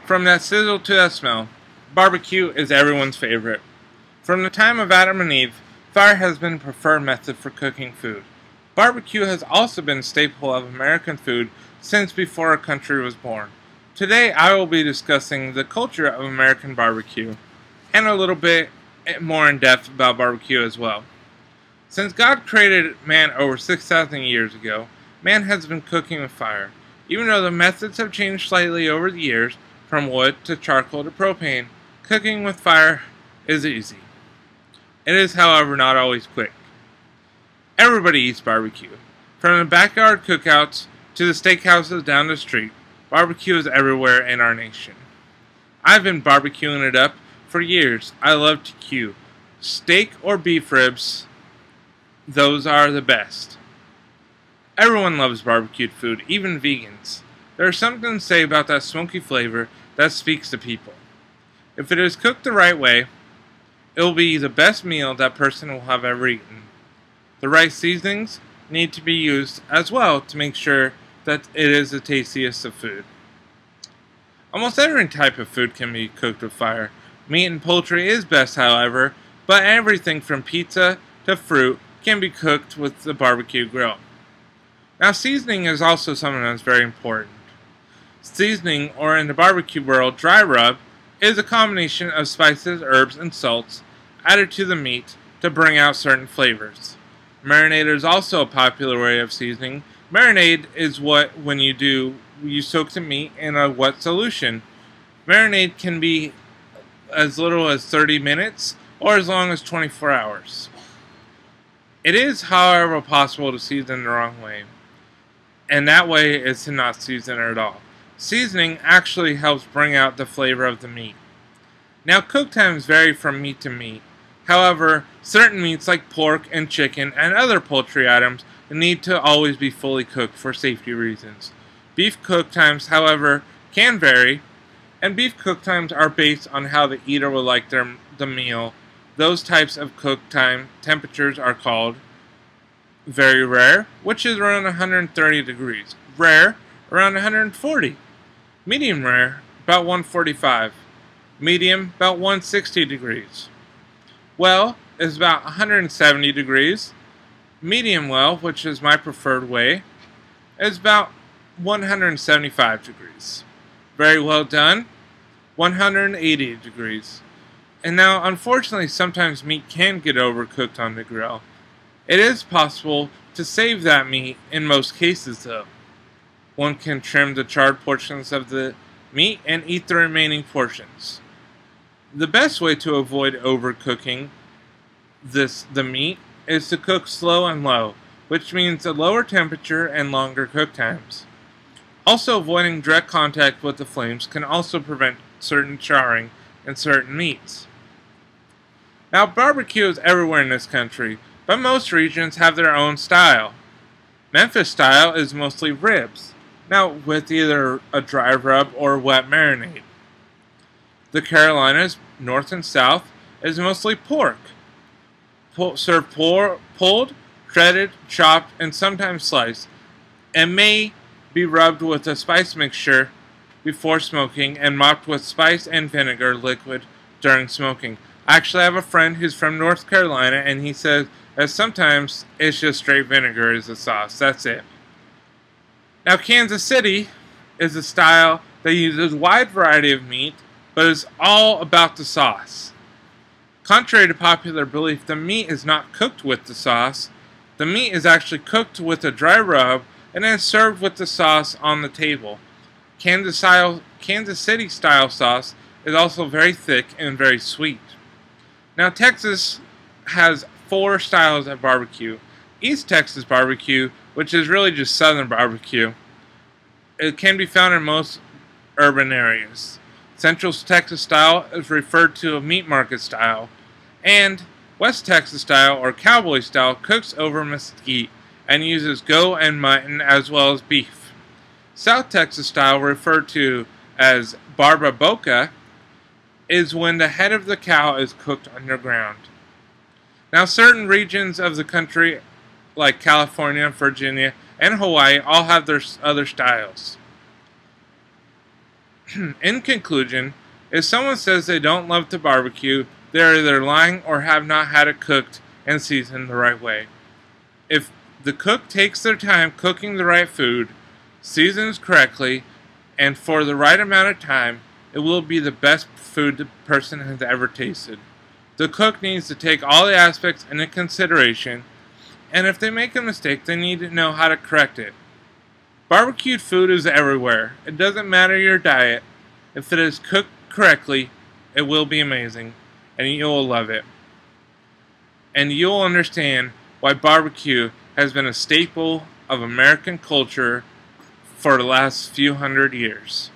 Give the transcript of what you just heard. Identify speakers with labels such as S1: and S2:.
S1: From that sizzle to that smell, barbecue is everyone's favorite. From the time of Adam and Eve, fire has been the preferred method for cooking food. Barbecue has also been a staple of American food since before our country was born. Today I will be discussing the culture of American barbecue, and a little bit more in depth about barbecue as well. Since God created man over 6,000 years ago, man has been cooking with fire. Even though the methods have changed slightly over the years, from wood to charcoal to propane, cooking with fire is easy. It is, however, not always quick. Everybody eats barbecue. From the backyard cookouts to the steakhouses down the street, barbecue is everywhere in our nation. I've been barbecuing it up for years. I love to queue. Steak or beef ribs, those are the best. Everyone loves barbecued food, even vegans. There is something to say about that smoky flavor that speaks to people. If it is cooked the right way, it will be the best meal that person will have ever eaten. The right seasonings need to be used as well to make sure that it is the tastiest of food. Almost every type of food can be cooked with fire. Meat and poultry is best, however, but everything from pizza to fruit can be cooked with the barbecue grill. Now, seasoning is also something that's very important. Seasoning, or in the barbecue world, dry rub, is a combination of spices, herbs, and salts added to the meat to bring out certain flavors. Marinade is also a popular way of seasoning. Marinade is when you soak the meat in a wet solution. Marinade can be as little as 30 minutes or as long as 24 hours. It is, however, possible to season the wrong way, and that way is to not season it at all. Seasoning actually helps bring out the flavor of the meat. Now, cook times vary from meat to meat. However, certain meats like pork and chicken and other poultry items need to always be fully cooked for safety reasons. Beef cook times, however, can vary, and beef cook times are based on how the eater would like the meal. Those types of cook time temperatures are called very rare, which is around 130 degrees. Rare, around 140. Medium rare, about 145. Medium, about 160 degrees. Well is about 170 degrees. Medium well, which is my preferred way, is about 175 degrees. Very well done, 180 degrees. And now, unfortunately, sometimes meat can get overcooked on the grill. It is possible to save that meat in most cases, though. One can trim the charred portions of the meat and eat the remaining portions. The best way to avoid overcooking the meat is to cook slow and low, which means a lower temperature and longer cook times. Also, avoiding direct contact with the flames can also prevent certain charring in certain meats. Now, barbecue is everywhere in this country, but most regions have their own style. Memphis style is mostly ribs, now with either a dry rub or wet marinade. The Carolinas, north and south, is mostly pork. Served pulled, shredded, chopped, and sometimes sliced, and may be rubbed with a spice mixture before smoking and mopped with spice and vinegar liquid during smoking. I actually have a friend who's from North Carolina, and he says that sometimes it's just straight vinegar as the sauce. That's it. Now, Kansas City is a style that uses a wide variety of meat, but is all about the sauce. Contrary to popular belief, the meat is not cooked with the sauce. The meat is actually cooked with a dry rub and then served with the sauce on the table. Kansas City style sauce is also very thick and very sweet. Now, Texas has 4 styles of barbecue. East Texas barbecue, which is really just southern barbecue, it can be found in most urban areas. Central Texas style is referred to as meat market style, and West Texas style, or cowboy style, cooks over mesquite and uses goat and mutton as well as beef. South Texas style, referred to as barbacoa, is when the head of the cow is cooked underground. Now, certain regions of the country, like California, Virginia, and Hawaii, all have their other styles. In conclusion, if someone says they don't love to barbecue, they are either lying or have not had it cooked and seasoned the right way. If the cook takes their time cooking the right food, seasons correctly, and for the right amount of time, it will be the best food the person has ever tasted. The cook needs to take all the aspects into consideration, and if they make a mistake, they need to know how to correct it. Barbecued food is everywhere. It doesn't matter your diet. If it is cooked correctly, it will be amazing, and you will love it. And you'll understand why barbecue has been a staple of American culture for the last few hundred years.